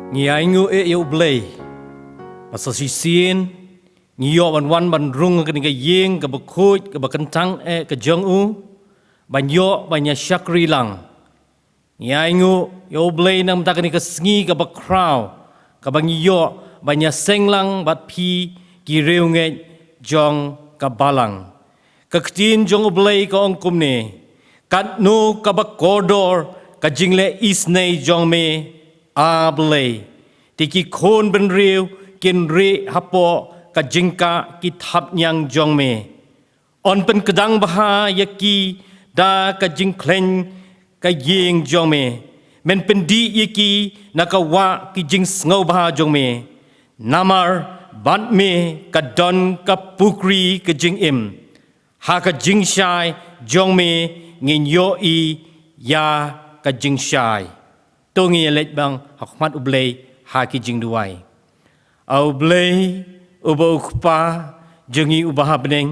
Ngiai ngu yo blay pasal sisien ngiyo wan ban rung ke ni yeng ke bekut ke bekentang ke jong u banyo banya syakri lang ngiai ngu yo blay nam tak ni ke sngi ke bekrau ke bangiyo banya senglang bat pi ki reu nge jong ke balang ke ketin jong blay ke ongkum ne kat nu ke bekodor ke jingle isnei jong me a blay tiki kon ben riu kin re hapo ka jingka ki thap nyang jong me on pen kedang baha yaki da ka jingklen ka yeng jong me men pendi yaki nakawa ki jing ngau baha jong me namar ban me ka don ka pukri ka jing im ha ka jing shai jong me ngin yo i ya ka jing shai to ngi lech bang hakmat ublei ha ki jing duai au blei ubo khpa jengi ubah beneng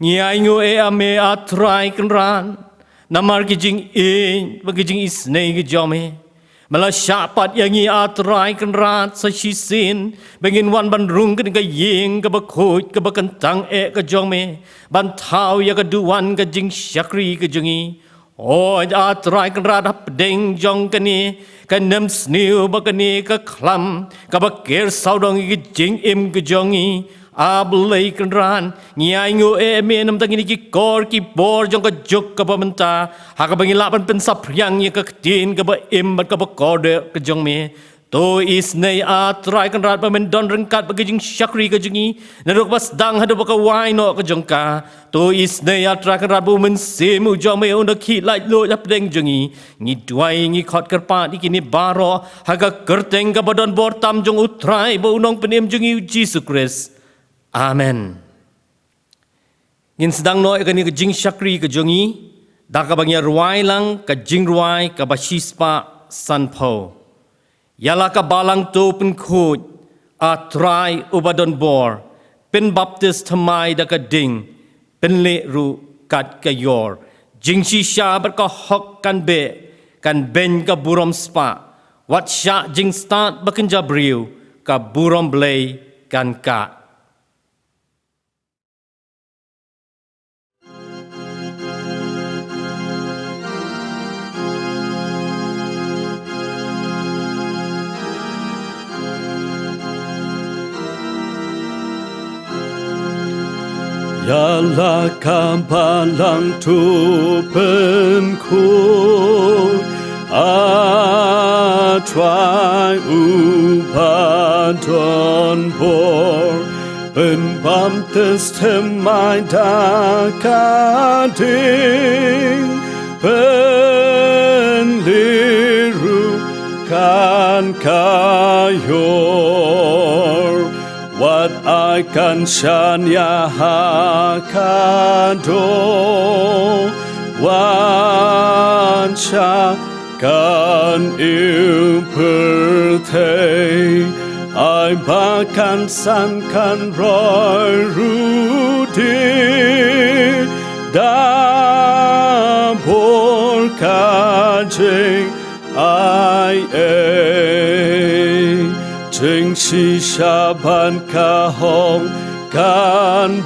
ngi ai ngo e ame atrai kenran namar ki jing in bagi jing isnei ki jome mala syapat yang ngi atrai kenran sa sisin bengin wan ban rung ke ga yeng ke bakut ke bakentang e ke jome ban thau ya ke duan ke jing syakri ke jengi oh atrai kenran hap deng jong ke ni ka nem sniu ba ka ni ka khlam ka ba ker sau dong ki jing im ka jongi a blai kan ran ngiai ngu e me nam tang ni ki kor ki bor jong ka juk ka ba menta ha ka bangi la ban pen sap yang ye ka tin ka ba im ba ka ba kor de ka jong me to is nei a trai kan rat ba men don rengkat ba ka jing syakri ka jingi na rok bas dang hadu ba ka wai no ka jong ka to is nei a trai kan rat bu men se mu jong me on ki lai lo lap deng jongi ngi duai ngi khot ker pa di kini baro ha ka kerteng ka badon bor tam jong utrai bo unong penim jongi Jesus Christ amen ngin sedang no ka ni ka jing syakri ka jongi da ka bangya ruai lang ka jing ruai ka ba shispa san pho yala ka balang to pen khut a trai ubadon bor pen baptist thamai da ka ding pen le ru kat ka yor jing shi sha bat ka hok kan be kan ben ka burom spa wat sha jing start bakin jabriu ka burom blay kan ka Yala kampalang tu penkut atrai upadon bor pen baptis temai dakading pen liru kan kayor what I can shanya hakado wansha kan imperte I bahkan san kan roy rudi dabur kajing Jing shi shaban ka hong kan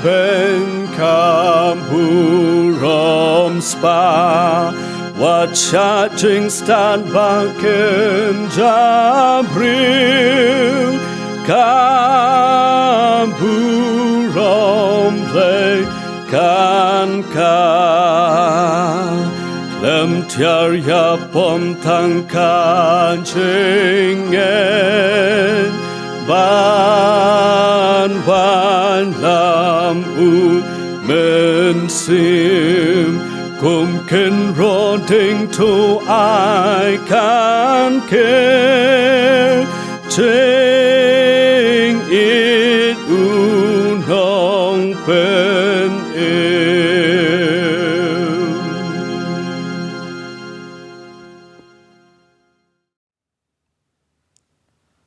ben kamburom spa wat sha jing stan baken jabril kamburom play kan Lem tiar ya pom tang kan cingen ban lam u men sim kum ken roding to I can care ching it unong pen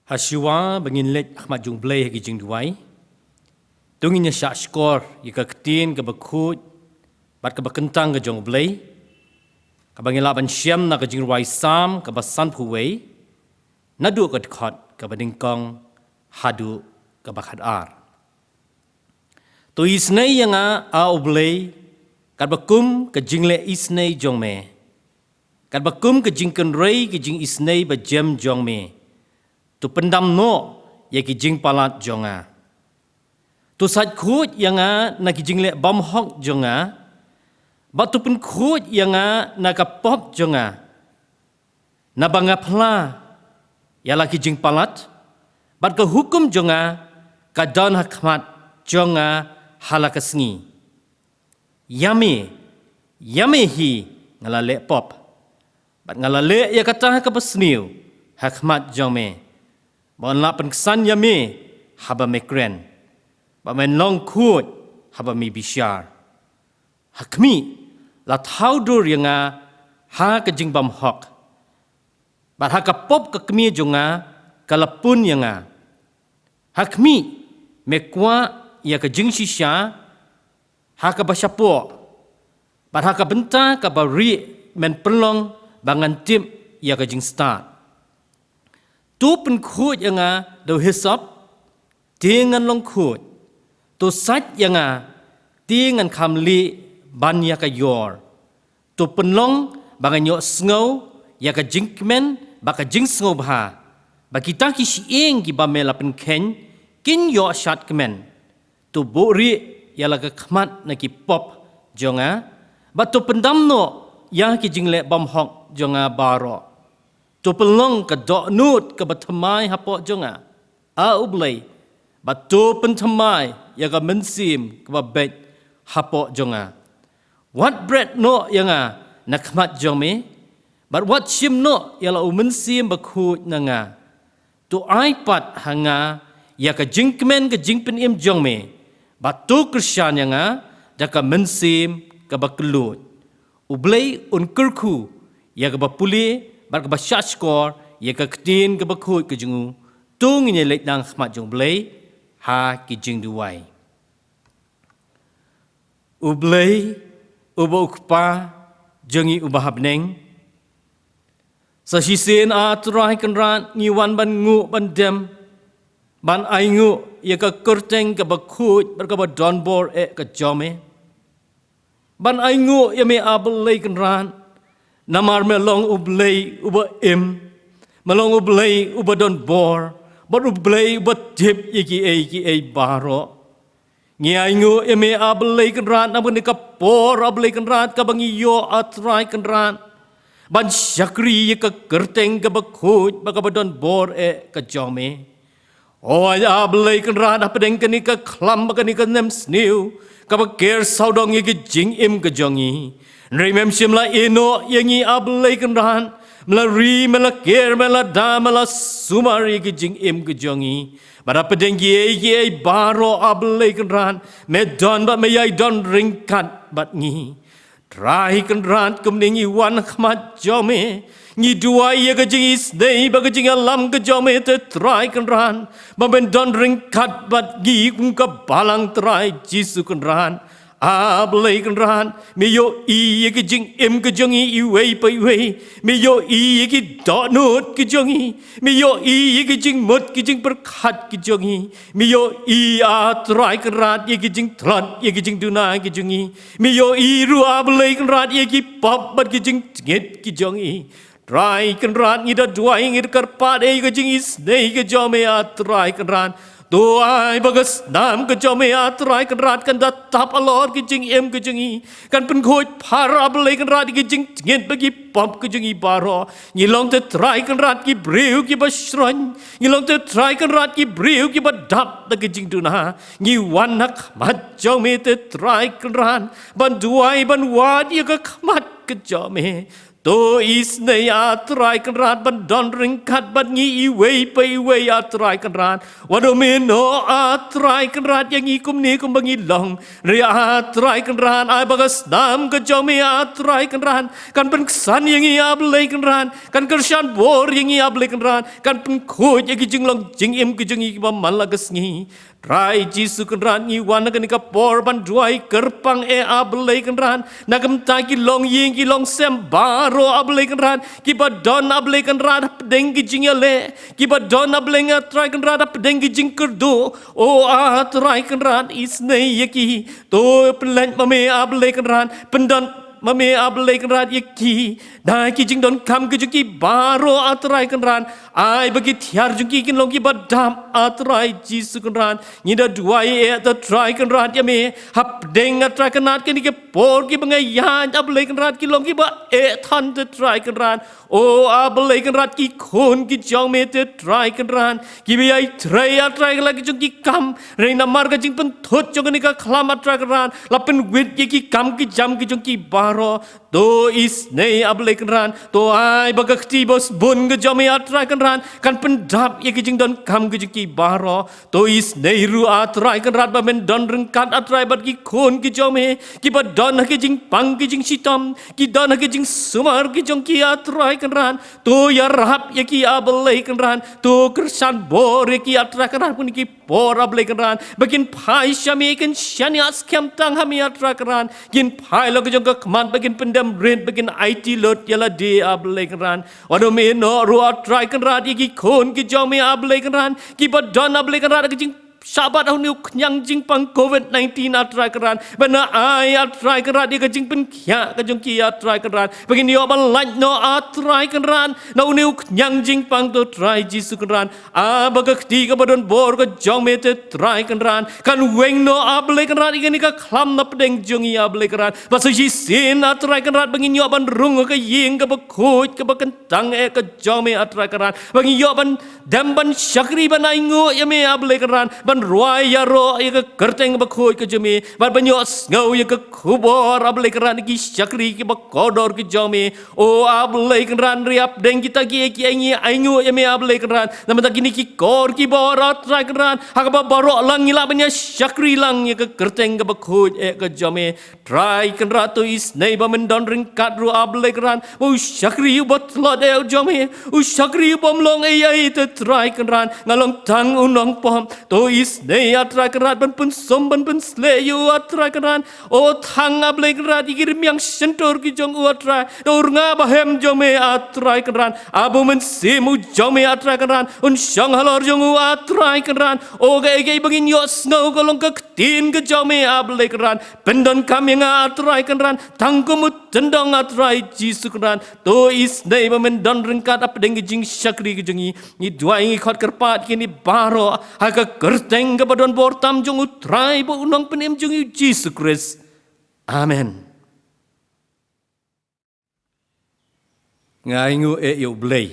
Hasiwa bangin let Ahmad Jung Blay ki jing duai tungin nya syak skor ka ketin ka bekut bat ka bekentang ka jong Blay kabangila ban siam na ka jingwai sam ka basan phuwei nadu ka khot ka badingkong hadu ka bakhat ar to isnei yanga a oblei kat bakum ka jingle isnei jongme kat bakum ka jingken rei ka jing isnei ba jem jongme tu pendam no ya ki jing palat jonga tu sat khut yanga na ki jingle bam hok jonga ba tu pen khut yanga na ka pop jonga na banga phla ya la ki jing palat bat ka hukum jonga ka don hakmat jonga halakasngi yame hi ngalale pop bat ngalale ya kata ka pasniu hakmat jongme bon la penkesan yame haba mekren ba men long khut haba mi bishar hakmi la thaudur yanga ha ka jing bam hok bat ha ka pop ka kmi jonga kalapun yanga hakmi mekwa ya ka jing shisha ha ka basyapo bat ha ka benta ka bari men pelong bangan tim ya ka jing start tu pen khut yanga do hisap tingan long khut tu sat yanga tingan khamli ban ya ka yor tu penlong bangan yo sngo ya ka jing men ba ka jing sngo bha ba kita ki sieng ki ba mela pen ken kin yo shat kemen tu bori ya la ka khmat na ki pop jonga ba tu pendam no ya ki jing le bam hok jonga baro tu pelong ka dok nut ka bathamai hapo jonga a ublei ba tu penthamai ya ka mensim ka ba bet hapo jonga what bread no yanga na khmat jongme but what shim no ya la mensim ba khu nanga tu iPad hanga ya ka jingkmen ka jingpen im jongme ba tu krisyan yanga da ka mensim ka ba kelut ublei un kurku ya ka ba puli bar ka ba shashkor ya ka ktin ka ba khut ka jungu tu ngi lek nang khmat jong blei ha ki jing duwai ublei uba ukpa jangi uba habneng sa sisen a trai kan ran ni wan ban ngu ban dem ban ai ngu ya ka kurteng ka ba khut bar ka ba don bor e ka jome ban ai ngu ya me ablei kan ran namar melong ublei uba melong ublei uba don bor but ublei uba tip iki baro ngi aingu eme ablei kan ran namun ka por ablei kan ran ka bangi yo atrai kan ran ban syakri ka kerteng ka bakhut ba ka don bor e ka jome o ya ablei kan ran apa deng ka ni ka klam ka ni ka nem sniu ka ba ker saudong ki jing im ka jongi remem simla ino yangi ablei kan ran mela ri mela ker mela da mela sumari ki jing im ki jongi bara pedenggi ye baro ablei kan ran me don ba me yai don ringkat bat ngi trai kan ran kumningi wan khmat jome ngi dua ye ka jing is dei ba ka jing alam ka jome te trai kan ran ba ben don ringkat bat ngi kum ka balang trai jisu kan ran ablei kan ran me yo i ki jing im ki jongi i wei pai wei me yo i ki do nut ki jongi me yo i ki jing mut ki jing perkhat ki jongi me yo i a trai kan ran ye ki jing trat ye ki jing duna ki jongi me yo i ru ablei kan ran ye ki pop bat ki jing nget ki jongi trai kan ran ni da duai ngir karpat e ki jing is nei ki jome a trai kan ran tuai bagas nam ke jome atrai kan rat kan datap alor ke jing em ke jingi kan pen khoi para blei kan rat ke jing ngen bagi pop ke jingi baro ngilong te trai kan rat ki breu ki basron ngilong te trai kan rat ki breu ki badap ta ke jing duna ngi wanak mat jome te trai kan ran ban duai ban wad ye ka khmat ke jome to is nei atrai kan rat ban don ringkat ban ngi i wei pai wei atrai kan rat wado meno atrai kan rat yang i kum ni kum bangi long ri atrai kan rat ai bagas nam ke jome atrai kan rat kan pen san yang i ablei kan rat kan kersan bor yang i ablei kan rat kan pen khoj yang i jing long jing im ke jing i ba man la gas ngi trai Jisu kenran ni wan kan ka por ban duai kerpang ablei kenran nagam ta ki long ying ki long sem baro ablei kenran ki ba don ablei kenran pedeng ki jing le ki ba don ablei nga trai kenran pedeng ki jing kerdo o trai kenran isne yaki to plan mame ablei kenran pendan mame ablei kenran yaki dai ki jing don kam ki juki baro atrai kenran ai bagi tiar juki kin long ki badam atrai Jisu kenran ngida duai trai kenran ya me hap deng atrai kenat ki ke por ki bangayan ablei kenran ki long ki ba than trai kenran o ablei kenran ki khon ki jong me trai kenran ki bi ai trai atrai lagi juki kam reina marga jing pen thot jong ni ka khlam atrai kenran lapen wit ki kam ki jam ki jong ki baro to is nei ablei kenran to ai bagakti bos bun ke jom atrai kenran kan pendap ye ki jing don kam ke ki baro to is nei ru atrai kenran ba men don rengkat atrai bat ki khon ki jom ki ba don ke jing pang ki jing sitam ki don ke jing sumar ki jong ki atrai kenran to ya rahap ye ki ablei kenran to kersan bor ye ki atrai kenran pun ki por ablei kenran bakin pai syami kan syani askem tang hami atrai kenran kin pai lo ke jong ka kman bakin pendam ren bakin IT lot yala de ablei kenran wado me no ru atrai kenran ki khon ki jom me ablei kenran ki ba don ablei kenran ke jing sabat au niu nyang jing pang COVID-19 atrai keran bana ai atrai keran dia ke jing pen kya ke jong ki atrai keran begini yo ban lan no atrai keran na niu nyang jing pang to trai Jisu keran a bagakti ke badon bor ke jong me te trai keran kan weng no ablei keran igani ka khlam na pedeng jong i ablei keran basu ji sin atrai keran begini yo ban rung ke ying ke bakut ke bakentang ke jong me atrai keran begini yo ban dam ban syakri ban aingu ya me ablei keran ban ruai ya ro ya ke kerteng bakhoi ke jemi ban banyos ngau ya ke kubor ablei keran ki syakri ki bakodor ki jami o ablei keran riap deng kita ki aingi aingu ya me ablei keran nama tak gini ki kor ki borat trai keran hak ba baro lang ila banya syakri lang ya ke kerteng ke bakhoi ke jami trai keran to is nei ba men don ringkat ru ablei keran o syakri yu bot lo de jami o syakri yu bom long ai te trai keran ngalong tang unong pom to is nei atrai keran ban pun som ban pun sle yu atrai keran o thang ablei keran igirim yang sentor ki jong u atrai tor nga bahem jome atrai keran abu men simu jome atrai keran un syang halor jong u atrai keran o ge bangin yo snow kolong ke tin ke jome ablei keran pendon kam yang atrai keran tangkumut tendong atrai Jisu keran to is nei ba men don rengkat ap deng jing syakri ke jengi ni dua ingi khot kerpat kini baro ha ke kerteng ke badon bortam jong utrai bo unang penem jong Jisu Kristus. Amen. Ngaingu yo blei.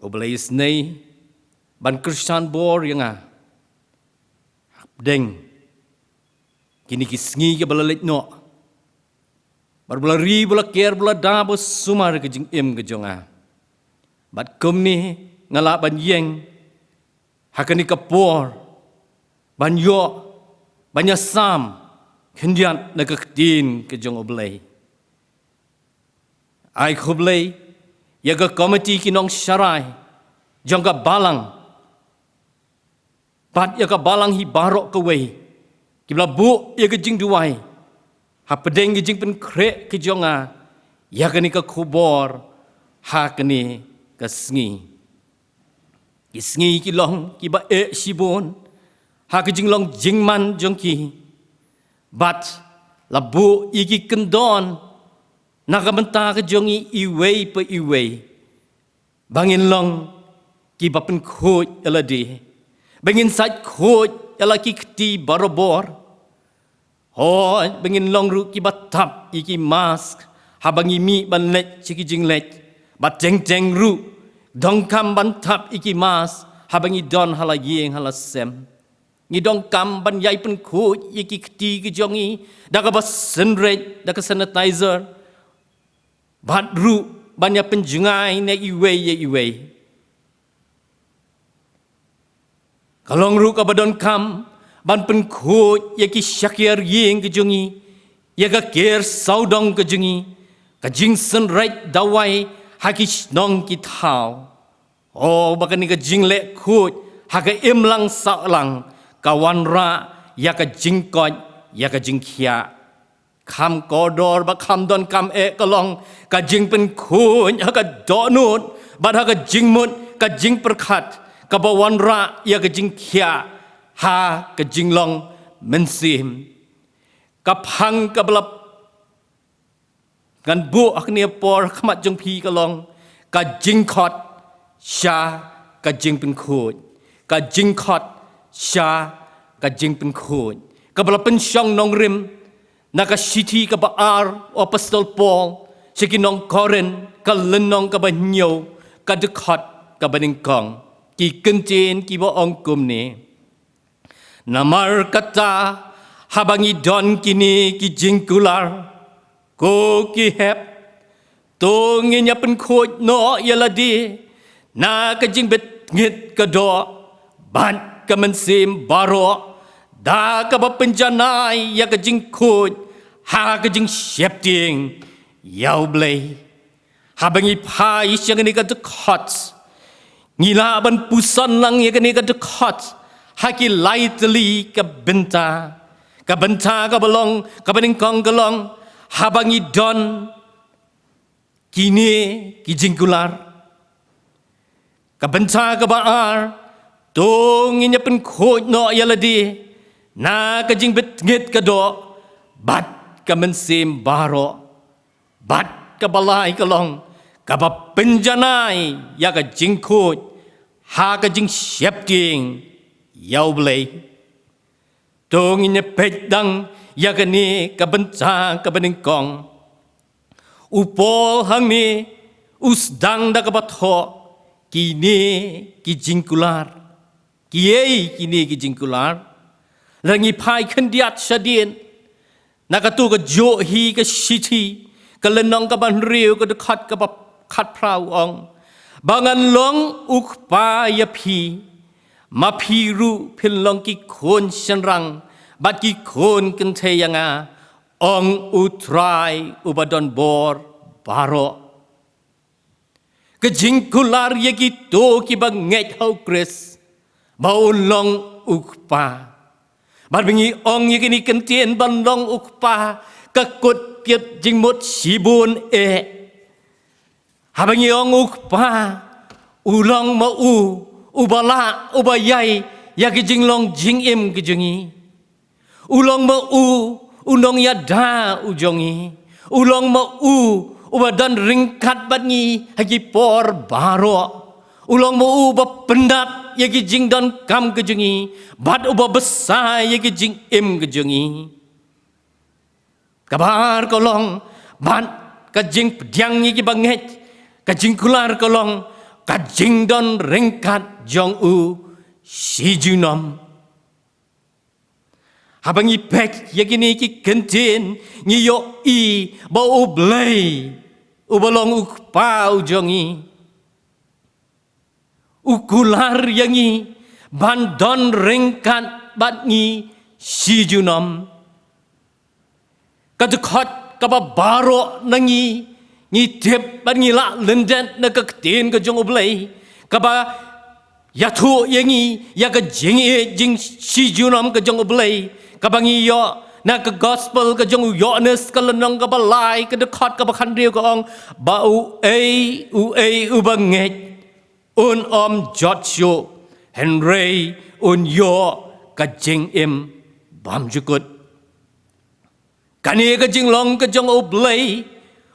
Oblei snei ban Kristan bor yang deng. Kini kisngi ke balalit no. Barbala ri bala ker bala da bo sumar ke jing im ke jonga. Bat kum ni ngala ban yeng hakani kapor banyo banya sam kendian nagaktin ke jong oblei ai khoblei yaga komiti kinong syarai jong ka balang pat yaga balang hi barok ke wei kibla bu yaga jing duai ha pedeng ke jing pen kre ke jonga yakani ka khobor hakani ka sngi isngi ki long ki ba sibon ha ki jing long jing man jong ki bat labu iki kendon nagamenta ke jong iwei pe iwei bangin long ki ba pen khoj eladi bangin sat khoj elaki kti barobor ho bangin long ru ki ba tap iki mask ha bangi mi ban let chiki jing let bat jeng jeng ru dong kam ban tap iki mas habangi don hala yeng hala sem ni dong kam ban yai pen khu iki kti ki jongi daga bas senret daga sanitizer bat ru banya penjengai ne iwe kalong ru ka badon kam ban pen khu iki syakir yeng ki jongi yaga ker saudong ki jongi ka jing senret dawai hakis nong ki thao oh bakan ni ka jingle khut haga im lang sa lang kawan ra ya ka jingkot ya ka jingkhiaคำกอดอร์บะคำดอนคำเอกก็ลองกะจิงเป็นคูนกะดอนูดบัดกะจิงมุดกะจิงประคัดกะบวันระยากะจิงเขียหากะจิงลองมันซิมกะพังกะบลับกันบุอักเนียปอร์ขมัดจงพีกะลองกะจิงขอดชากะจิงเป็นคูนกะจิงขอดชากะจิงเป็นคูนกะบลับเป็นช่องนองริมNakasiti ka baar o Apostol Paul sikinong Corin ka lenong ka banyo ka dekhat ka baningkong ki kentin ki boong kumni namar kata habang idon kini ki jingkular ko ki hep tongin nya pen khoj no yaladi na ka jingbet ngit ka do ban ka mensim baro da ka ba penjanai ya ka jing khoj ha ka jing shep ting yau blei ha bangi pai siang ni ka de khot ngila ban pusan lang ya ka ni ka de khot ha ki lightly ka benta ka balong ka baning kong galong ha bangi don kini ki jingkular ka benta ka baar tong inya pen khoj no yaladi na ka jing bet ngit ka do bat ka mensim baro bat ka balai ka long ka ba penjanai ya ka jing khoj ha ka jing shep ting yau blei tong inya pet dang ya ka ni ka benta ka bening kong upol hang ni usdang da ka batho kini ki jingkular kiai kini ki jingkular rangi pai khendiat shadien nakatu ka jo hi ka shithi ka lenong ka ban riu ka khat ka khat prau ong bangan long uk pa ya phi ma phi ru phil long ki khon shanrang bat ki khon kan the yanga ong utrai ubadon bor baro ka jingkular ye ki to ki banget hau kris bau long uk paบัดบิงีองยิกินีกันเตียนบันลองอุกปากะกดเปียบจิงหมดสีบุญหาบิงีองอุกปาอูลองมาอูบาลาอูบายายยากิจิงลองจิงเอ็มกิจงีอูลองมาอูนองยาดาอูจงีอูลองมาอูบาดันริงคัดบัดงีให้กิปอร์บารออูลองมาบาpendat yaki jing don kam kejungi bad uba besar yaki jing im kejungi kabar kolong bad kajing pediang yaki banget kajing kular kolong kajing don ringkat jong u si junom habangi pek yaki ni ki kentin ngi yo i ba u blei ubalong ukpa ujongi ukular yangi bandon ringkat batngi sijunom kadekot kaba baro nangi ngi tep batngi la lenden na kaktin ka jong oblei kaba yathu yangi ya ka jing jing sijunom ka jong oblei kabangi yo na ka gospel ka jong yones ka lanong ka balai kadekot kaba khandriu ka ong ba u ei banget un jot shu Henry un yo ka jing im bam jukut kani ka jing long ka jong oblei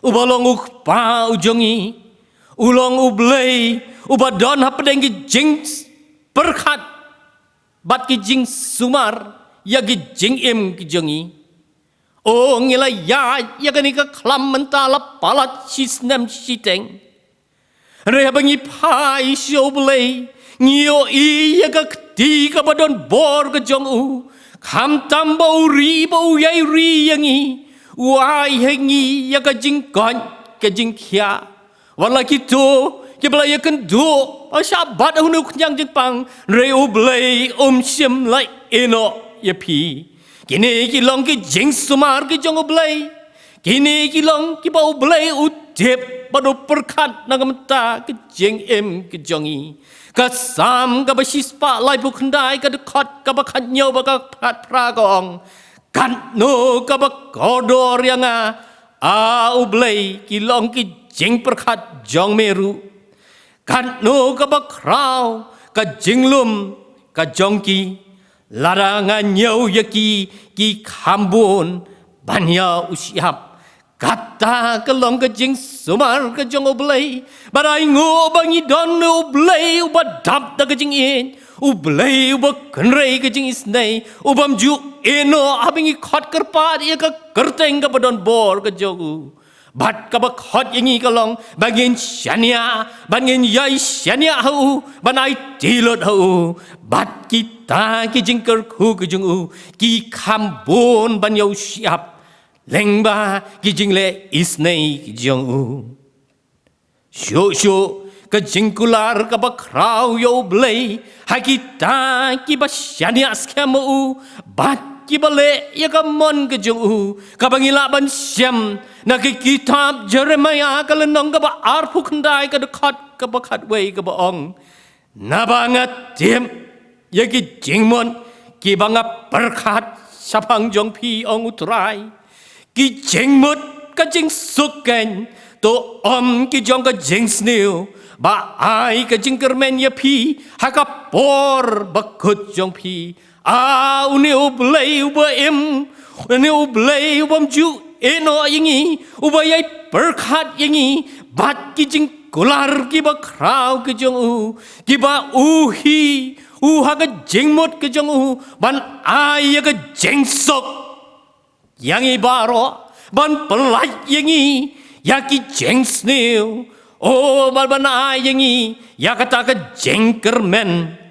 ubalong uk pa ujongi ulong oblei ubadon hapdeng ki jing perkhat bat ki jing sumar ya ki jing im ki jongi o ngila ya kani ka klam mentala palat sisnem siteng Rehabangi pai shoblei ngio I ya ka ti ka badon bor ka jong u kham tam bau ri bau yai ri yangi wai hengi ya ka jing kon ka jing khia wala ki to ki bla ya kan do asha bat hu nu nyang jing pang re u blei sim lai eno ya pi kini ki long ki jing sumar ki jong u blei kini ki long ki bau blei u tip badu perkat nagamta ke jeng em ke jongi ka sam ka basispa lai bu khandai ka dekat ka bakat nyau baka phat pragong kan no ka bak kodor yang a ublei ki long ki jeng perkat jong meru kan no ka bak krau ka jinglum ka jongki larangan nyau yaki ki khambun banya usiap kata kelong ke jing sumar ke jong oblei barai ngo bangi don oblei ubadap da ke jing in oblei ubak kenrei ke jing isnei ubam ju eno abingi khot kerpat ya ka kerteng ka badon bor ke jogu bat ka ba khot yangi kalong bangin syania bangin yai syania hu banai tilot hu bat kita ki jing ker khu ke jong u ki khambon ban yau siap lengba ki jing le isnei ki jong u syo ke jing kular ka ba krau yo blei ha kita ki ba syania skam u bat ki bale ya ka mon ke jong u ka bangila ban syam na ki kitab Jeremiah ka lenong ka ba arpu khandai ka dekat ka ba khat wei ka ba ong na bangat tim ya ki jingmon ki banga perkhat sapang jong pi ong utrai ki jingmut ka jing suken to ki jong ka jing snew ba ai ka jing kermen ya pi ha ka por bakut jong pi uni ublei uba em uni ublei ubam ju eno yangi ubayai perkhat yangi bat ki jing kular ki ba krau ki jong u ki ba uhi ha ka jingmut ki jong u ban ai ka jing sok yangi baro ban pelai yangi ya ki jing snew ban ai yangi ya kata ka jing kermen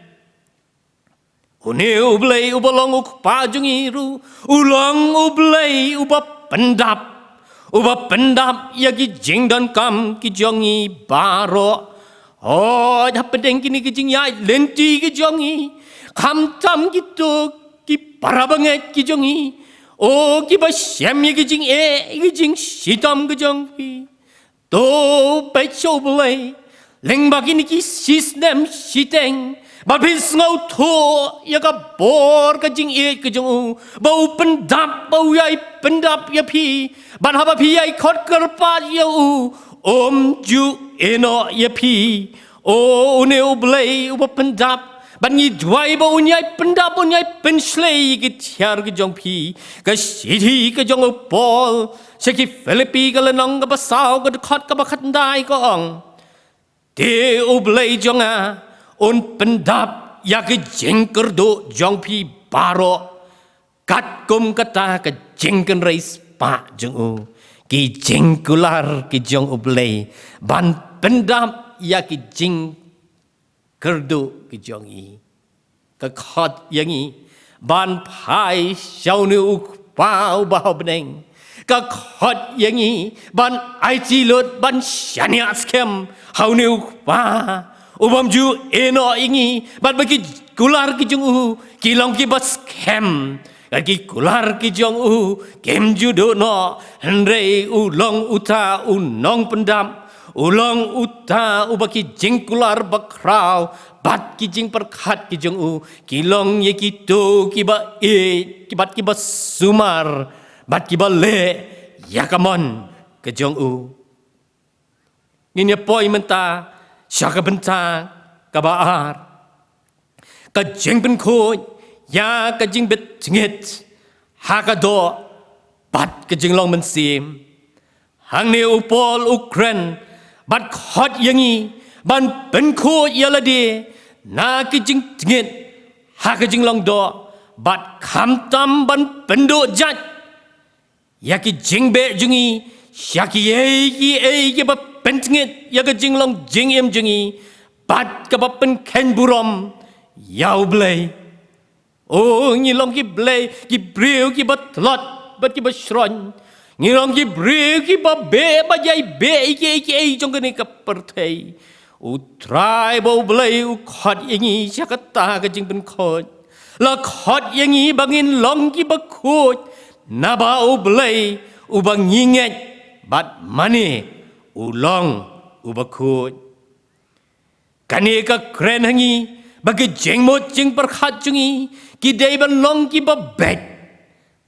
uni ublei ubalong ukpa jungiru ulang ublei ubap pendap ya ki jing dan kam ki jongi baro dah pedeng kini ki jing ya lenti ki jongi kam tam gitu ki para banget ki jongi ki ba syam ya ki jing sitam ki jongi to pe chou blei leng ba kini ki sistem siteng ba bis ngau tho ya ka bor ka jing ka jong bau pendap bau yai pendap ya pi ban ha ba pi yai khot kar pa ya ju eno ya pi ne oblei ba pendap ban ni dwai ba unyai pendap unyai penslei ki thiar ki jong pi ka sithi ka jong pol seki philippi ka lenong ka ba sao ka khot ka ba khat dai ko ong te oblei jonga pendap ya ke jengker do jong pi baro kat kum kata ke jengken reis pa jong u ki jengkular ki jong ublei ban pendap ya ki jing kerdo ki jong i ka khot yang i ban phai shau nu pa ba beneng ka khot yang i ban ai chi lot ban shania skem hau nu pa ubam ju eno ingi bat bagi kular ki jong u kilong ki bas kem ki kular ki jong u kem ju do no hendrei ulong uta unong pendam ulong uta ubaki jing kular bakrau bat ki jing perkhat ki jong u kilong ye ki to ki ba ki bat ki bas sumar bat ki ba le yakamon ke jong u ngin poi menta syaka bentang kabar ka jing ben khoi ya ka jing bet ngit ha ka do bat ka jing long men sim hang ne upol ukren bat khot yangi ban ben khoi ya la de na ka jing ngit ha ka jing long do bat kham tam ban ben do jat ya ki jing be jungi syaki ki ba pentngit ya ka jing long jing em jingi bat ka ba pen ken burom yau blei ni long ki blei ki breu ki ba tlot bat ki ba shron ni long ki breu ki ba be ba jai be ki jong ni ka perthei trai bo blei khot yangi chakata ka jing pen khot la khot yangi bangin long ki ba khot na ba blei bang yinget bat mani ulong ubakut. Kani ka kren hangi bagi jengmot jeng perkhat jungi kidai ban long ki ba bet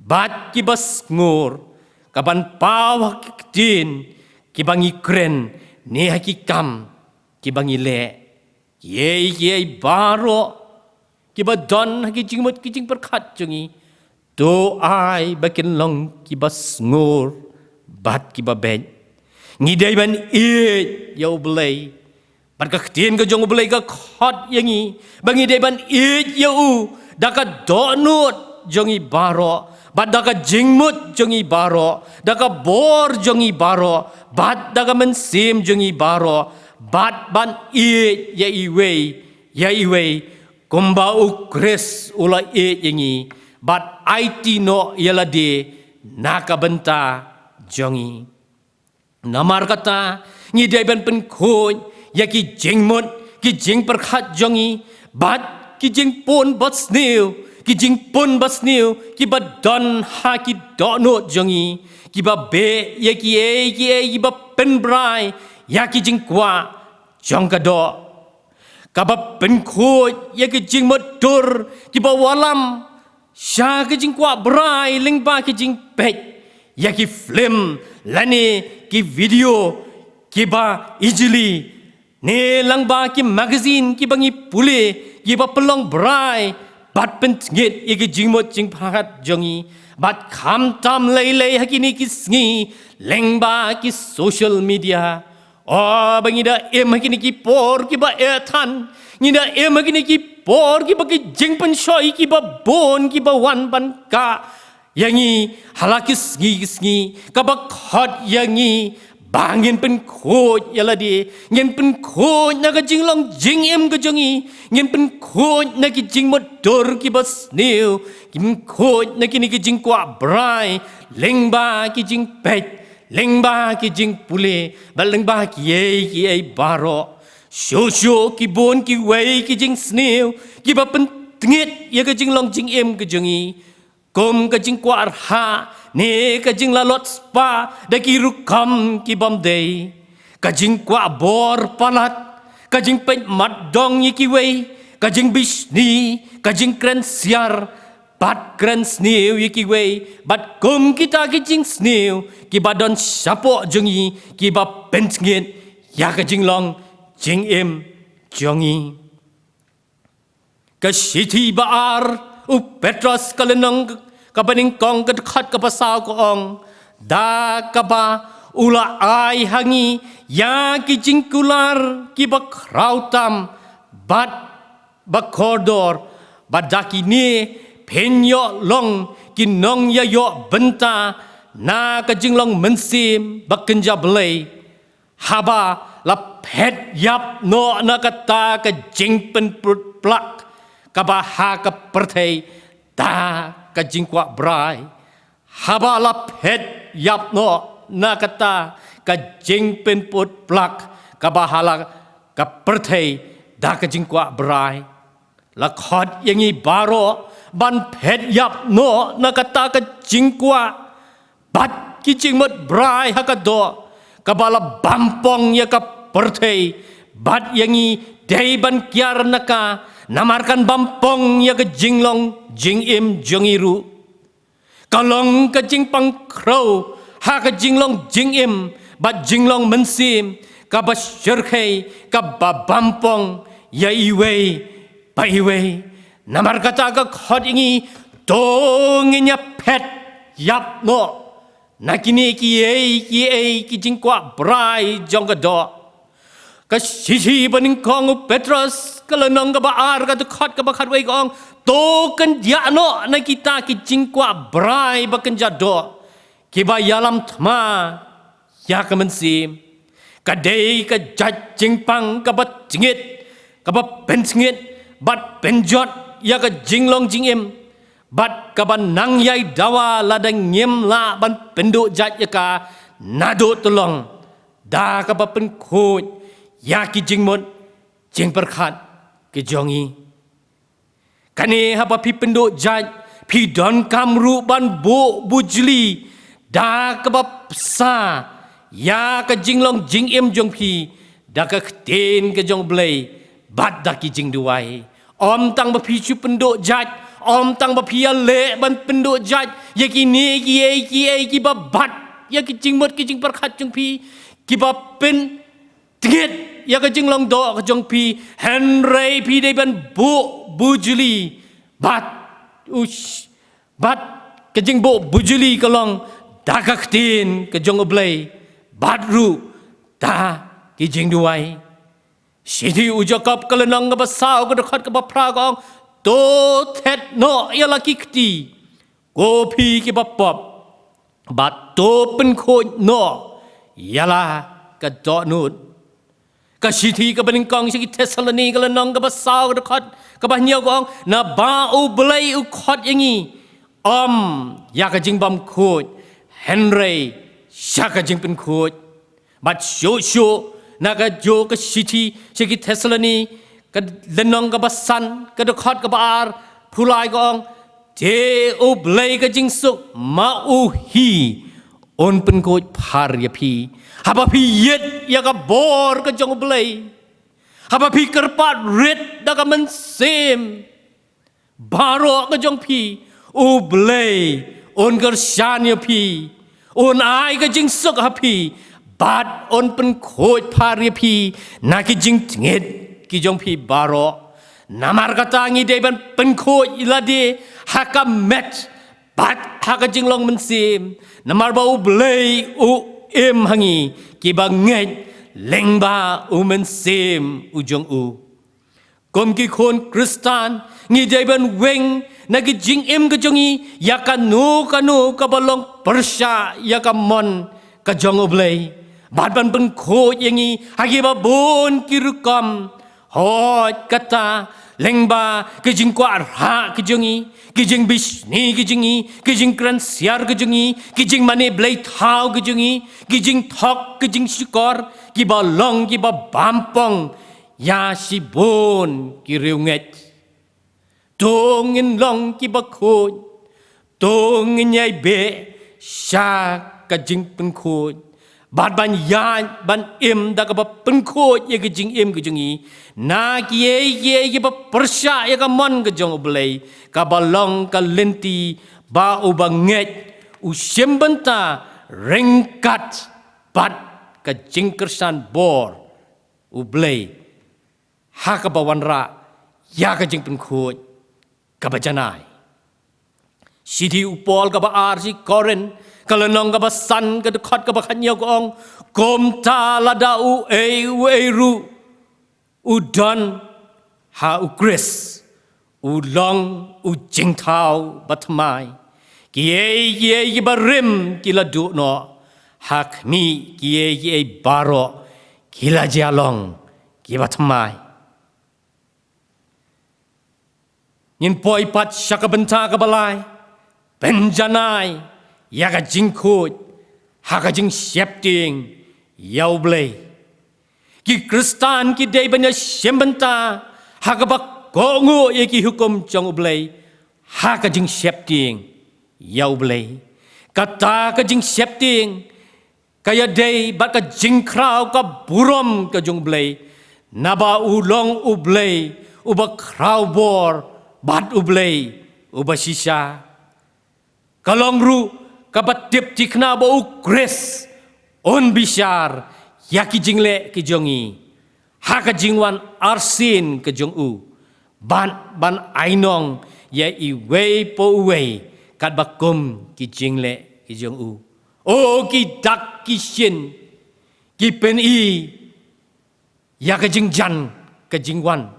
bat ki ba sngur kaban paw kitin ki bangi kren ne hakikam ki bangi le ye baro ki ba don haki jengmot ki jeng perkhat jungi to ai bakin long ki ba sngur bat ki ba bet ngidai ban yau belai Barka ketien ke jong belai ke khot yangi bangi deban yau daka donut jongi baro bad daka jingmut jongi baro daka bor jongi baro bad daka mensim jongi baro bad ban ya iwe kumba ukres ula yangi bad IT no yala de naka benta jongi namar kata ngi deban pen khoj ya ki jengmot ki jeng perkhat jongi bat ki jeng pon basneu ki jeng pon basneu ki badon ha ki dono jongi ki ba be ya ki ba pen brai ya ki jeng kwa jong ka do ka ba pen kho ya ki jeng motor ki ba walam sha ki jeng kwa brai ling ba ki jeng pet ya ki film lani ki video ki ba easily ne lang ba ki magazine ki bangi pule ki ba pelong brai bat pentngit ye ki jingmot jing phagat jongi bat kham tam lei hakini ki sngi leng ba ki social media o bangi da em hakini ki por ki ba ethan ni da em hakini ki por ki ba ki jing pen shoi ki ba bon ki ba wan ban ka yangi halakis sngi ka ba khot yangi bangin pen khoj yala di ngin pen khoj na ka jinglong jing em ka jongi ngin pen khoj na ki jing motor ki bas new kim khoj na ki ni ki jing kwa brai lengba ki jing pet lengba ki jing pule bal lengba ki ye baro sho ki bon ki wei ki jing snew ki ba pen ngit ya ka jinglong jing em ka jongi kom ka jing kwa ha ne ka jing la lot spa da ki rukam ki bam day ka jing kwa bor palat ka jing pen mat dong yi ki wei ka jing bisni ka jing kren siar bat kren snew yi ki wei bat kum kita ki jing snew ki badon sapo jongi ki ba pen ngit ya ka jing long jing em jongi ka shiti baar u petros kalenong kapaning kong kadkhat kapasao ko ong da kaba ula ai hangi ya ki jingkular ki ba krautam bat ba kordor badaki ni penyo long ki nong ya yo benta na ka jinglong mensim ba kenja belai haba la pet yap no na kata ka jingpen plak kaba ha ka perthei ta ka jingkwa brai haba la pet yap no na kata ka jingpen put plak ka bahala ka perthei da ka jingkwa brai la khot yangi baro ban pet yap no na kata ka jingkwa bat ki jingmot brai ha ka do ka bala bampong ya ka perthei bat yangi dei ban kiar naka namarkan bampong ya ke jinglong jing im jongiru kalong ke jing pang crow ha ke jinglong jing im bat jinglong mensim ka ba syurkhei ka ba bampong ya iwei ba iwei namar kata ka khot ingi donginya pet yap no nakini ki jingkwa brai jong ka do ka shishi baning kong Petros kalanong ka baar ka tukhat ka bakhat wei kong to kan dia no na kita ki jingkwa brai bakan jado ki ba yalam thma ya ka mensim ka dei ka jat jingpang ka bat jingit ka ba pensingit bat penjot ya ka jinglong jingim bat ka ban nang yai dawa ladang nyem la ban penduk jat ya ka nado tolong da ka ba pen khoj ya ki jingmot jing perkhat ke jongi kane haba pi penduk jat pi don kamru ban bo bujli da ka ba sa ya ka jing long jing em jong pi da ka khten ka jong blei bat da ki jing duai om tang ba pi chu pendok jat om tang ba pi le ban pendok jat ya ki ni ki ba bat ya ki jing mot ki jing par khat jong pi ki ba pen tiget ya ka jing long do ka jong pi henry pi dei ban bu juli bat ush bat ka jing bu juli ka long da ka khten ka jong blei bat ru da ki jing duai Siti ujakap kelenang ke basau ke dekat ke bapragong to thet no ia laki kti kopi ke bapop bat to pen khoj no ialah ke dok nut ke siti ke beningkong sigi Tesaloni kelenang ke basau ke dekat ke bahnyau gong na ba u belai u khot yangi ya ke jing bam khoj Henry sya ke jing pen khoj bat syo naga jo ke siti segi Tesaloni ke lenong ke basan ke dekat ke baar pulai gong te u blai ke jing suk ma u hi on pen koj par ya pi haba pi yet ya ka bor ke jong blai haba pi kerpat red da ka men sem baro ke jong pi u blai on ker shan ya pi on ai ke jing suk ha pi bat on pen khoj pari pi na ki jing nget ki jong pi baro namar kata ngi de ban pen khoj ilade haka met bat haka jing long men sim namar ba u blei u em hangi ki ba nget leng ba u men sim u jong u kom ki khon kristan ngi de ban weng na ki jing em ka jongi ya ka nu ka balong persya ya ka mon ka jong u blei bat ban pen khoj yangi hagi ba bon kirukam hot kata lengba ke jing kwa ra ke jongi ke jing bisni ke jingi ke jing kran siar ke jongi ke jing mane blai thau ke jongi ke jing thok ke jing sikor ki ba long ki ba bampong ya si bon ki reunget tongin long ki ba khoj tongin nyai be sha ka jing pen khoj bat ban yan ban im da ka ba pen khoj ye ke jing im ke jingi na ki ye ba persya ye ka mon ke jong blai ka balong ka lenti ba u ba nget u simbenta rengkat bat ka jing kersan bor u blai ha ka ba wanra ya ka jing pen khoj ka ba janai siti upol ka ba ar si koren kalenong ka basan ka dekat ka bakanya gong kom ta lada u ru udon ha u gris u long u jingtau batmai ye barim kila du no hak mi ye baro kila jalong ki batmai nin poi pat syaka benta ka balai penjanai ya ka jing khoj ha ka jing siap ting yau blei ki kristan ki dei banya sembenta ha ka ba ko ngo ye ki hukum jong blei ha ka jing siap ting yau blei kata ka jing siap ting kaya dei bat ka jing krau ka burom ka jong blei naba ulong u blei u ba krau bor bat u blei u ba sisa kalong ru kabat tip tikna ba u grace on bishar yaki jingle ki jongi ha ka jingwan arsin ke jong u ban ainong ya i wei po wei kat bakum ki jingle ki jong u o ki dak ki shin ki pen i ya ka jingjan ke jingwan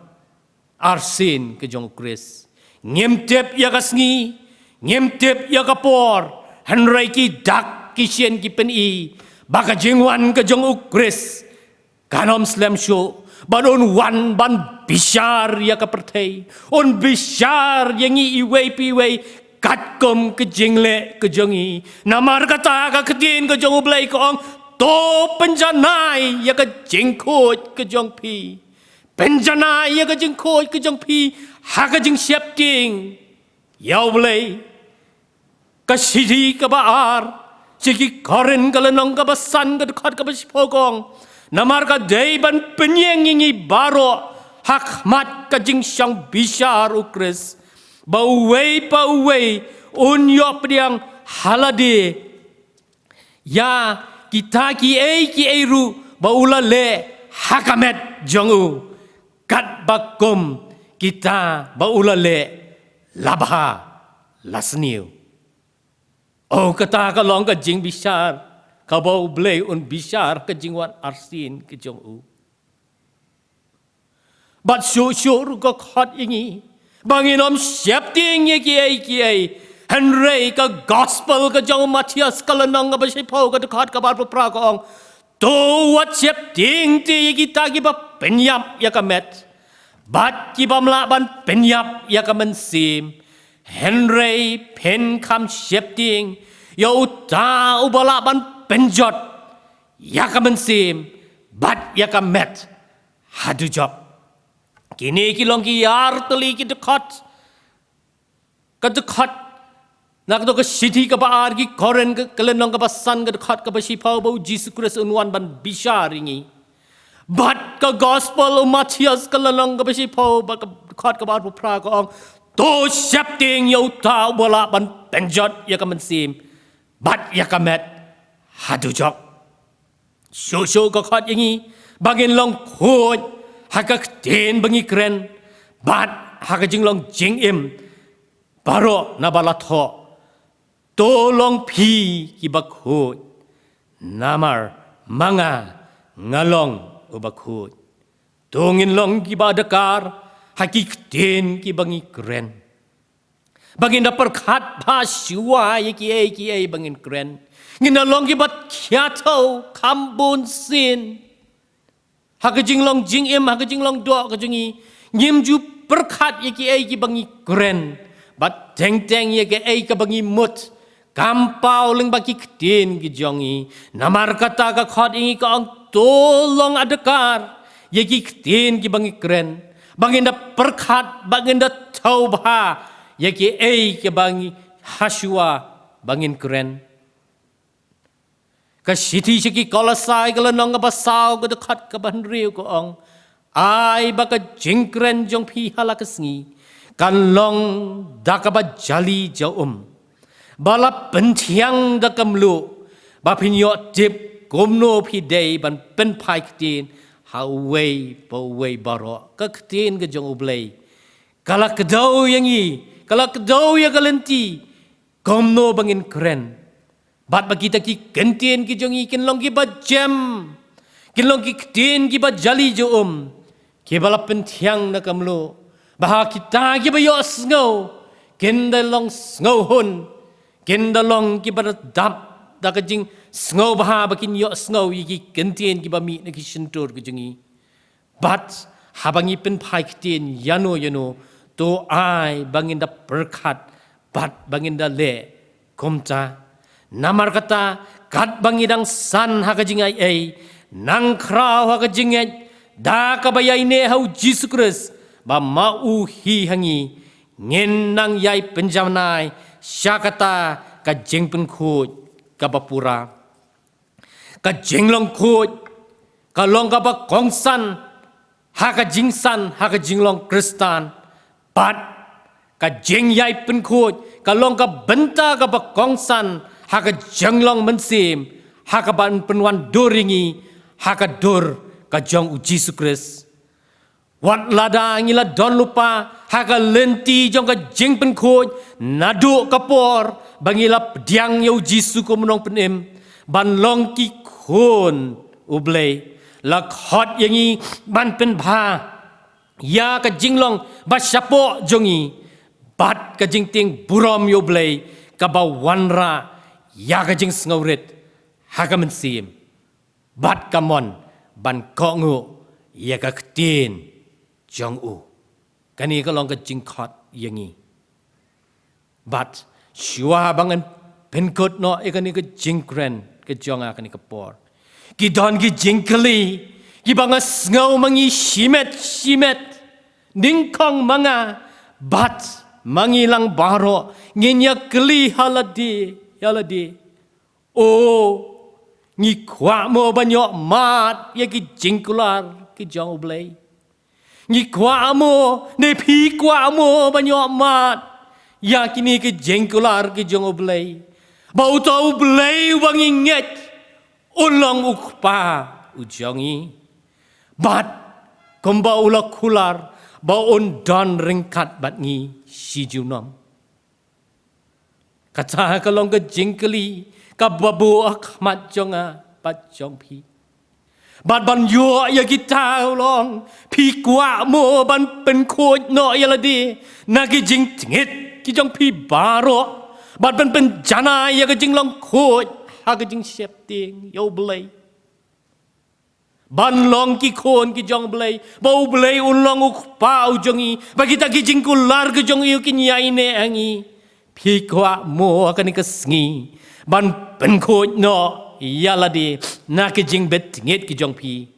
arsin ke jong grace ngem tep ya ka sngi ngem tep ya ka por Henry ki dak ki sien ki pen i baka jingwan ke jong ukris kanom slam show badon wan ban bishar ya ka pertei on bishar yangi iwei piwei kat kom ke jingle ke jongi namar kata ka kedin ke jong blai kong to penjanai ya ka jingkhoj ke jong pi penjanai ya ka jingkhoj ke jong pi ha ka jing siap ting yau blai ka sidi ka baar Siki koren kalanong kabasan kadukhat kabasipogong. Namar ka day ban penyeng baro hakmat kajing siyang bishar ukris. Bauway unyo pediang halade. Ya kita ki ai ru baula le hakamet jongu. Kat bakum kita baula le labha lasniu. Oh kata kalong kajing bishar. Kabau blay bishar kajingwan arsin kejong u. But syur ko khot ingi. Banginom siap ting ye kiai. Henry ka gospel ka jong Matias kalanang ka basipaw ka dekat ka bar pra ka ong. To what siap ting ti kita ki ba penyap ya ka met. Bat ki ba mlaban penyap ya ka mensim. Henry pen kam siap ting. Ya uta ubalaban penjot. Ya ka mensim. Bat ya ka met. Hadu job. Kini kilong ki yar teli ki dekat. Ka dekat. Nak to ka city ka baar ki koren ka kalenong ka basan ka dekat ka basipaw bau Jesus Christ unwan ban bishar ingi. Bat ka gospel Matias kalenong ka basipaw ba ka dekat ka baar pra ka ong. To syapting ya uta ubala ban penjot ya ka mensim. Bat ya ka met. Hadu job. Syusyo ka khat ingi. Bangin long khut. Haka ten bangi kren. Bat haka jinglong jing im. Baro na balatho. Tolong pi ki bakhut. Namar manga ngalong ubakhut. Tungin long ki badakar. Hakik ten ki bangi kren. Bangin da perkhat ba syua ki ai bangin kren. Ngina long ki bat kyato kambun sin. Haka jinglong jing im haka jinglong do ka jingi. Nyim ju perkhat ki ai ki bangi kren. Bat teng ki ai ka bangi mut. Kampau leng baki ketin ki jongi. Namar kata ka khot ingi ka ang tolong adekar. Yeki ketin ki bangi kren. Bangin da perkhat bangin da taubha. Yeki ai ki bangi hasua bangin kren. Ka siti siki kolasai kalanong ka basaw ka dekat ka banriw ko ang. Ay baka jingkren jong pi halakasngi. Kanlong dakaba jali jaum. Bala pentiang da kamlu. Bapinyo dip gomno pi day ban pen pai ktin. Haway paway baro. Ka ktin ka jong ublay. Kala kedaw yang i. Kala kedaw ya kalenti. Gomno bangin kren. Bat bagi ki kentien ki jong i kinlong ki ba jam. Kinlong ki ktin ki ba jali jaum. Ki bala pentiang da kamlu. Baha kita ki ba yo sngow. Kindalong sngow hun. Kindalong ki berdap da kajing sngow baha bakin yo sngow yiki kentien ki bami na ki sentur kajingi. But habangi pen pai kitien yano to ai bangin da perkat bat bangin da le komta namar kata kat bangidang san hakajing ai nang kraw hakajing da kabayai ne hau Jesus Christ ba mau hi hangi ngin nang yai penjamnai syakata ka jeng pen khut ka bapura ka jeng long khut ka long ka ba kongsan ha ka jingsan ha ka jinglong kristan bat ka jeng yai pen khut ka long ka benta ka ba kongsan ha ka jenglong mensim ha ka ban penwan doringi ha ka dor ka jong Jesus Christ. Wat lada ngila don lupa haka lenti jong ka jing pen khoj nadu kapor bangila pediang yau jisu ko menong penim ban long ki khon ublay la khot yangi ban pen bha ya ka jinglong ba syapo jongi bat ka jing ting burom yo blay ka ba wanra ya ka jing sngorit haka mensim bat kamon ban kongu ya ka ktin jong u kani ka long ka jing khot yangi but shua bangan penkot no ekani ka jing kren ka jonga kani ka por ki don ki jing kali ki banga sngow mangi shimet ningkong manga but mangilang baro nginya kali haladi Ngi kwa mo banyak mat ya ki jingkular ki jong ublay. Ngi kwa mo ne pi kwa mo banyak mat ya kini ki jingkular ki jong ublay. Bau tau ublay wangi nget ulang ukpa ujongi. Bat komba ulak kular bau on don ringkat bat ngi si junom. Kata kalong ke jingkeli kababu akmat jonga bat jong pi. Bat ban yo ya kita ulong pi kwa mo ban pen khoj no ya ladi na ki jing tingit ki jong pi baro bat ban pen jana ya ki jing long khoj ha ki jing siap ting yo blay. Ban long ki khon ki jong blay bau blay ulong uk pau jongi bagi ta ki jing kular ki jong yu ki nyai ne angi pi kwa mo akan kesngi ban pen khoj no ya ladi na ki jing bet ngit ki jong pi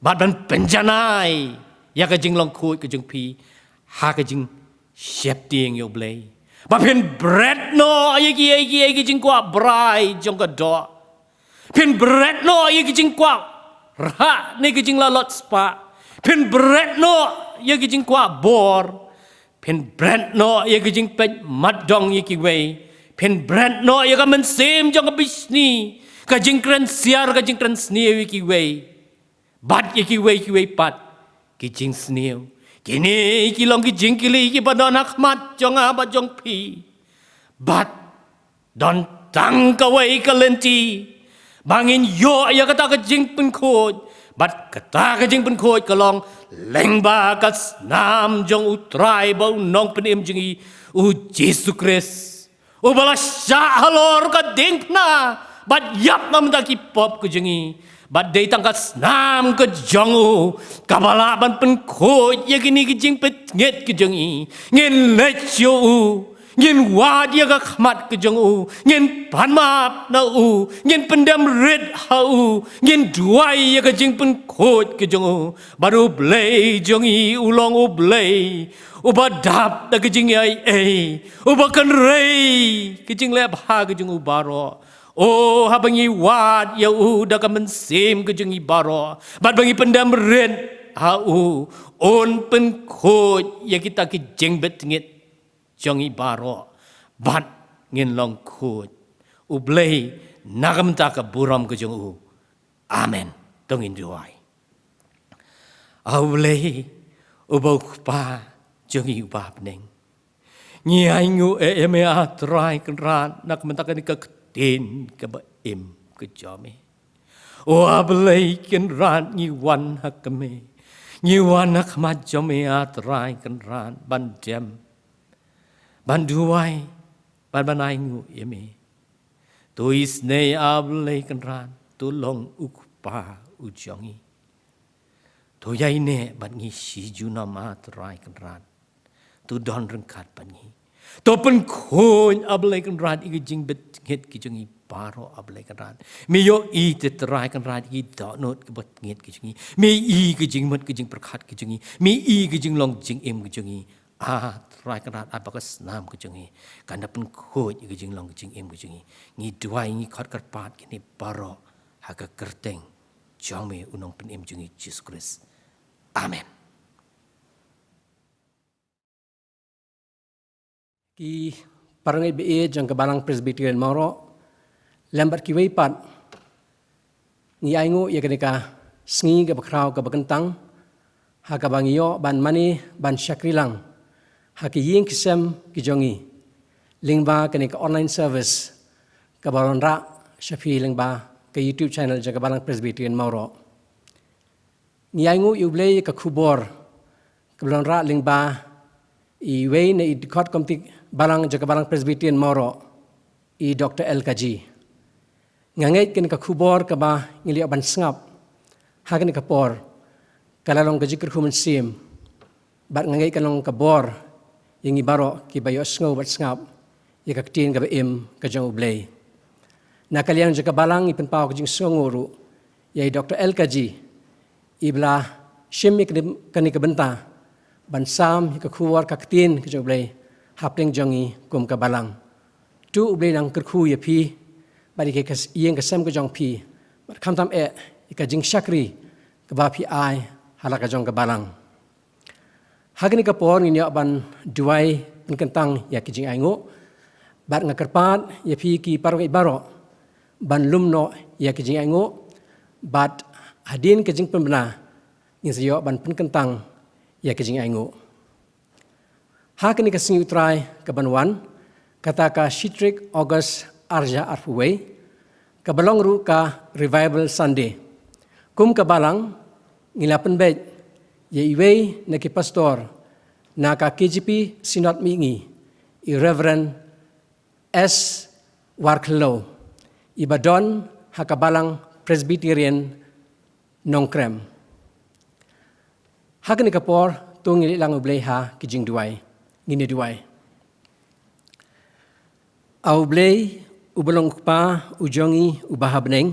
bat ban penjanai ya ki jing long khoj ki jong pi ha ki jing siap ting yo blay ba pen bread no ye ki jing kwa brai jong ka do pen bread no ye ki jing kwa ra ne ki jing la lot spa pen bread no ye ki jing kwa bor pen bread no ye ki jing pet mat dong ye ki wei pen bread no ye ka men sem jong ka bisni ka jing kran siar ka jing kran snew ki wei bat ye ki wei pat ki jing snew kini ki long ki jing kili ki badon akmat jong a ba jong pi bat don tang ka wei ka lenti bangin yo ya kata ka jing pen khoj bat kata ka jing pen khoj ka long leng ba ka nam jong utrai ba nong pen em jingi u Jesus Christ ubala sya halor ka ding na bat yap nam da ki pop ku jengi bat dei tangkat nam ke jongu kabala ban pen khoj ye kini ki jing pet nget ki jengi ngin let yo ngin wad ye ka khmat ke jongu ngin pan map na ngin pendam red ha ngin duai ye ka jing pen khoj ke jongu baru blay jongi ulong blay ubadap da ke jing ai ubakan rei ke jing lep ha ke jing ubaro habangi wad ya da ka mensim ke jing ibaro bat bangi pendam red ha on pen khoj ye kita ki jing bet ngit jong ibaro bat ngin long khoj ublay nagam ta ka buram ke jong amen tongin duai ublay ubau pa jong ubab neng ngi aingu me atrai kan ran nak mentakan ka tin ka ba im ke jome ablay kan ran ngi wan hakme ngi wan nak ma jome atrai kan ran bandem banduai ban aingu eme tu isne ablay kan ran tu long ukpa ujongi tu yai ne ban ngi si juna matrai kan ran tu don rengkat ban ngi tu pen khon ablay kan ran igi jing bet nget ki jongi baro ablay kan ran mi yo i te trai kan ran i do not ke bet nget ki jongi mi i ki jing mat ki jing prakhat ki jongi mi i ki jing long jing em ki jongi trai kan ran abakas nam ki jongi kan pen khoj ki jing long jing em ki jongi ngi duai ngi khat kat pat kini baro ha ka kerteng jome unong pen em jongi Jesus Christ amen ki parangai be jang kebalang Presbyterian Moro lambat ki wei pat ngi aingu ya kenika sngi ke bakrau ke bakentang ha ka bangio ban mani ban syakrilang ha ki ying kisem ki jongi lingba kenika online service ke balon ra syafi lingba ke YouTube channel jang kebalang Presbyterian Moro ngi aingu yublei ke kubor ke balon ra lingba i wei ne i dikot komtik balang jaga balang Presbyterian Moro i Dr. El Kaji ngangai ken ka khubor ka ba ngili ban sngap ha ken ka por kalalong gajikr khumen sim bat ngangai kalong ka bor yang ibaro ki bayo sngo bat sngap ya ka tin ka im ka jong ublay na kalian jaga balang ipen pau ka jing songuru ya Dr. El Kaji ibla shimmi kani ka benta ban sam ka khuwar ka tin ka jong ublay hapling jongi kum ka balang tu ublay nang kerkhu ya pi bari ke iyeng kesem ke jong pi bar kham tam ke jing syakri ke ba pi ai hala ke jong ke balang hagni ke por ngi ban duai kentang ya ke jing ai ngo bar ngakerpat ya pi ki parwe baro ban lumno ya ke jing ai ngo bat hadin ke jing pembena ngi sayo ban kentang ya ke jing ai ngo hagni ke singi utrai ke banwan kata ka Shitrik August Arja Arfuwe kabalong ru ka Revival Sunday kum kabalang ngilapan bet ye iwe na ki pastor na ka KGP Synod mingi i Reverend S. Warklo ibadon hakabalang Presbyterian Nongkrem hagni kapor tungili lang ubleha kijing duai ngini duai au blei ubelong pa ujongi ubahabneng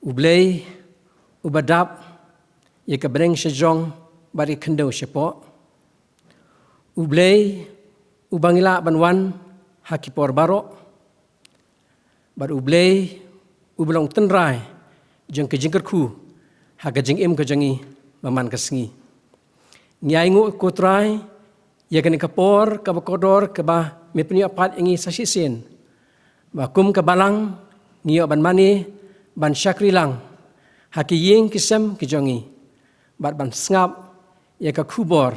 ublei ubadap ye kabreng sejong bari kendo sepo ublei ubangila banwan hakipor baro bar ublei ubelong tenrai jeng kejingkerku hakajing im kejangi maman kesngi nyaingu kutrai ye kene kapor kabakodor kaba mepni apat ingi sasisin bakum kabalang ngiyo ban mani ban syakri lang haki ying kisem kijongi bat ban sngap ya ka kubor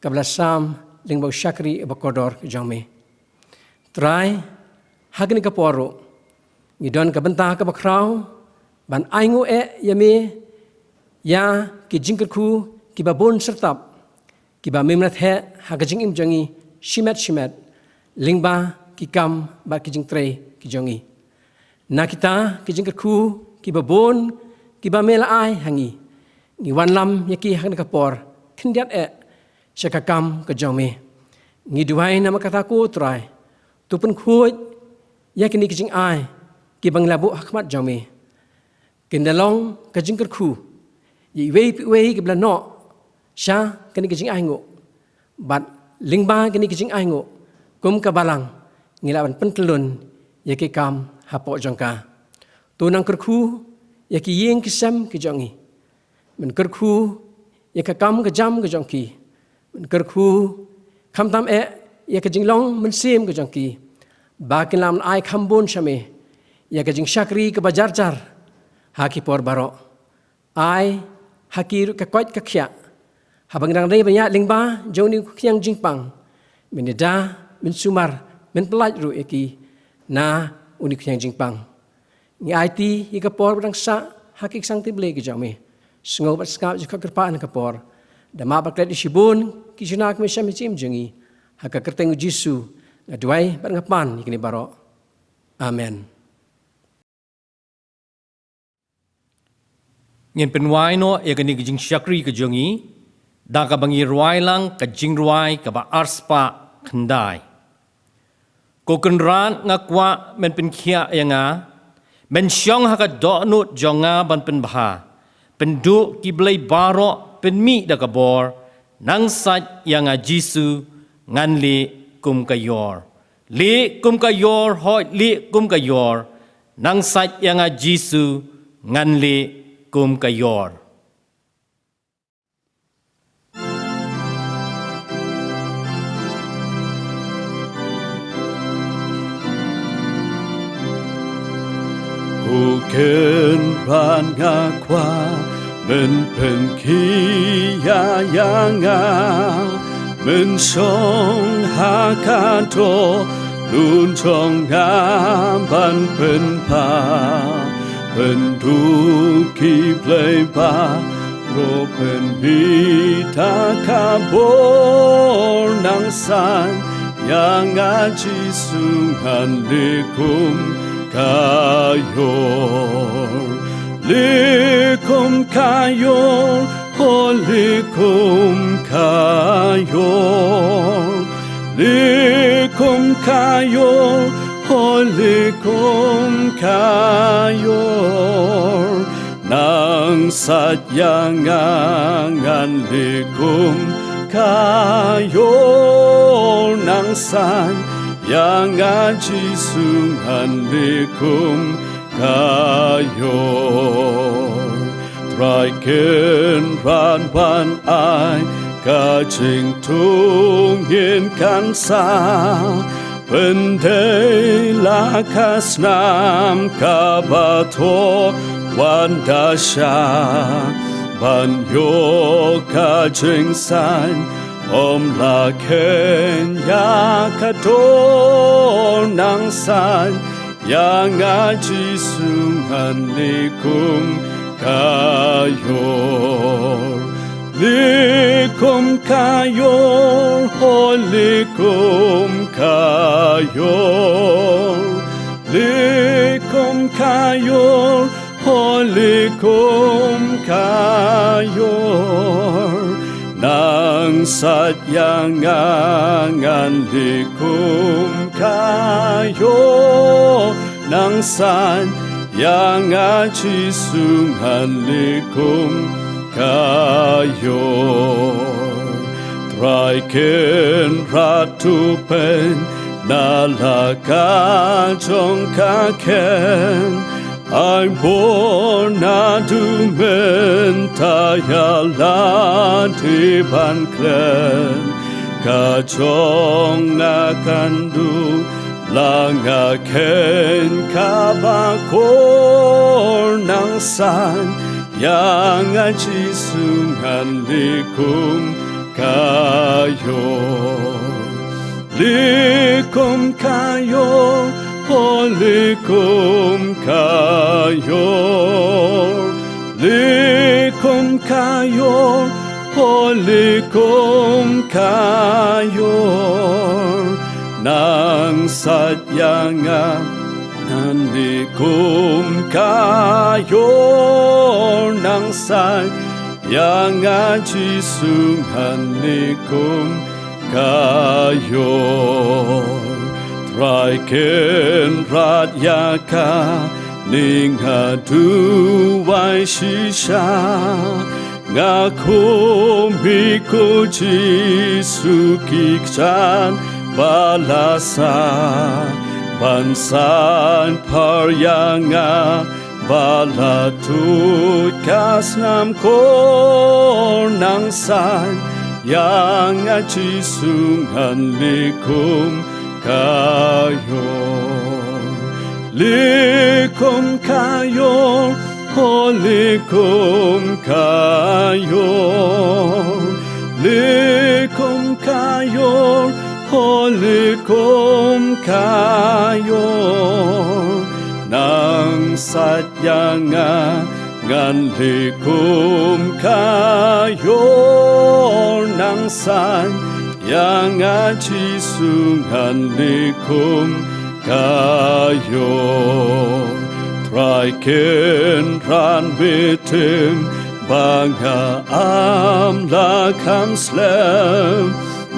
kablasam lingbau syakri bakodor kijongme trai hagni kaporo ngidon kabentah kabakrau ban aingu yame ya kijingkerku kibabon sertap kiba memnat he hakajing im jongi shimet lingba kikam ba kijing tre kijongi na kita kijing kerku kibabon kiba mela ai hangi ngi wan lam yaki hang kapor kindiat syakakam kejome ngi duai nama kataku trai tupun khuj yakini kijing ai kibang labu hakmat jome kendalong kijing kerku yi wei kibla no sha kini kijing ai ngo bat lingba kini kijing ai ngo kum kabalang ngilawan pentelun yaki kam hapo jongka tunang kerku yaki yeng kisam kijongi men kerku yaka kam kejam kejongki men kerku kam tam yaka jinglong mensim kejongki bakin lam ai kambon shame yaka jing syakri ke bajarjar haki por baro ai haki ka kwat ka khya habang rang dei banyak lingba joni kyang jingpang meneda min sumar min pelaj ru eki na unik yang jingpang ni IT ika por bang sa hakik sang tible ki jame sngo bat skap jika kerpaan ka por dama baklet isibun ki junak me sham chim jengi haka kerteng jisu na duai bat ngapan ikni baro amen ngin penwai no yakani kijing syakri kejongi da ka bangi ruai lang ka jing ruai ka ba arspa khandai ko kenran ngakwa men pen khia yanga men syong ha ka do nut jonga ban pen bha pen du ki blai baro pen mi da ka bor nang sat yanga jisu ngan le kum ka yor le kum ka yor hoi le kum ka yor nang sat yanga jisu ngan le kum ka yor Ku ken ran ngakwa men pen kia yanga men song hakato lun chong ngam ban pen pa pen du ki play pa ro pen bi ta ka bor nang san yanga jisu han le kum kayor likum kayor likum kayor likum kayor likum kayor nang satyangan likum kayor nang san yang aji sunghanikum kayor Traiken ran van ai ca trình tung yên can sa Bên đây là kasnam kabato wandasha Ban yo ca trình san Om la Kenya kato nang san Yang aji sunghanikum kayor Likum kayor, holikum kayor Likum kayor, holikum kayor Nang satyangan likum kayor Nang san yang aji sunghanikum kayor Traiken ratu pen nalaka jong kaken I'm born adu mentayala di banklen kajong nakandu langa ken kabakor nang san yang aji sunghanikum kayor Likum kayor, holikum kayor Likum kayor, holikum kayor Nang satyangan likum kayor Nang san yang aji sunghanikum kayor Traiken radyaka ninghaduwai shisha ngakumiku jisukikchan balasa bansan paryanga balatut kasnam nang san yang aji sunghanikum kayor Likum kayor, holikum kayor Likum kayor, holikum kayor Nang satyangan likum kayor Nang san yang aji sunghanikum kayor Traiken ran bitim bangga amlakam slem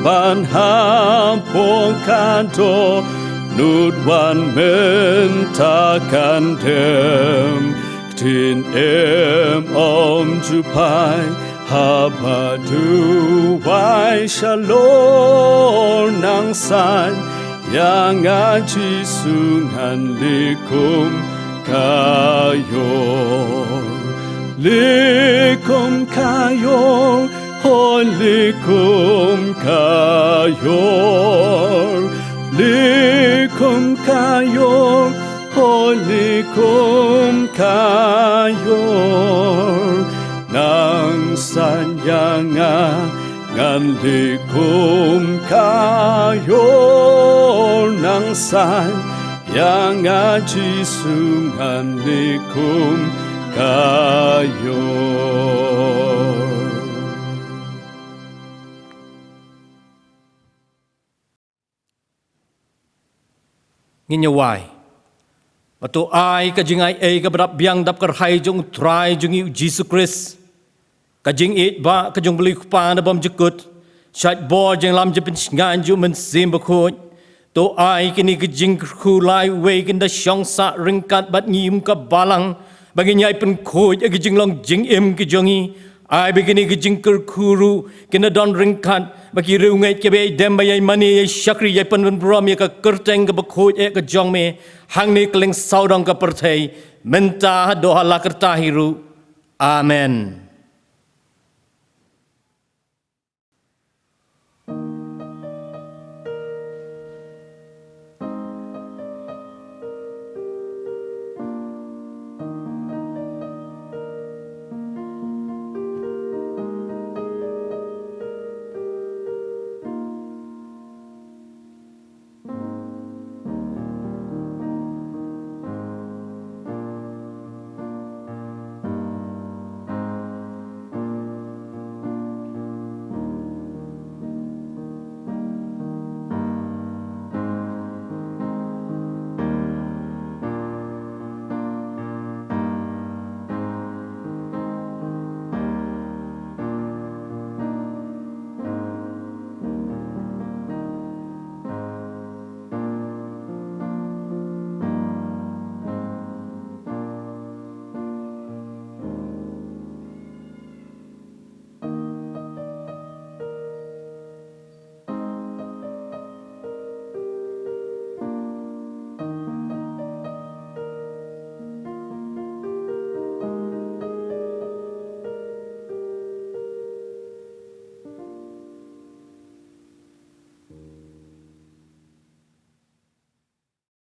ban hampong kanto nudwan mentakan dem tin om jupai habadu wai shalor nang san yang aji sunghanikum kayor Likum kayor, holikum kayor Likum kayor, holikum kayor Nang sanyangan likum kayor Nang san yang aji sunghanikum kayor Nginyawai Matu ai kajing ai kabrap biang dap kerhai jong try jong iu Jesus Christ kajing it ba kajong beli kupa na bam jekut shat bor jeng lam jepin ngan ju men sim bakut to ai kini kajing khu lai we kin da shong sa ringkat bat ngim ka balang bagi nyai pen khoi kajing long jing im ki jongi Ai begini ke jingker kuru kena don ringkat bagi rungai ke be dem bayai mani ye syakri ye pen brom ye ke kerteng ke bekoj ye ke jong me hang ni keleng saudang ke pertai menta doa la kertahiru. Amen.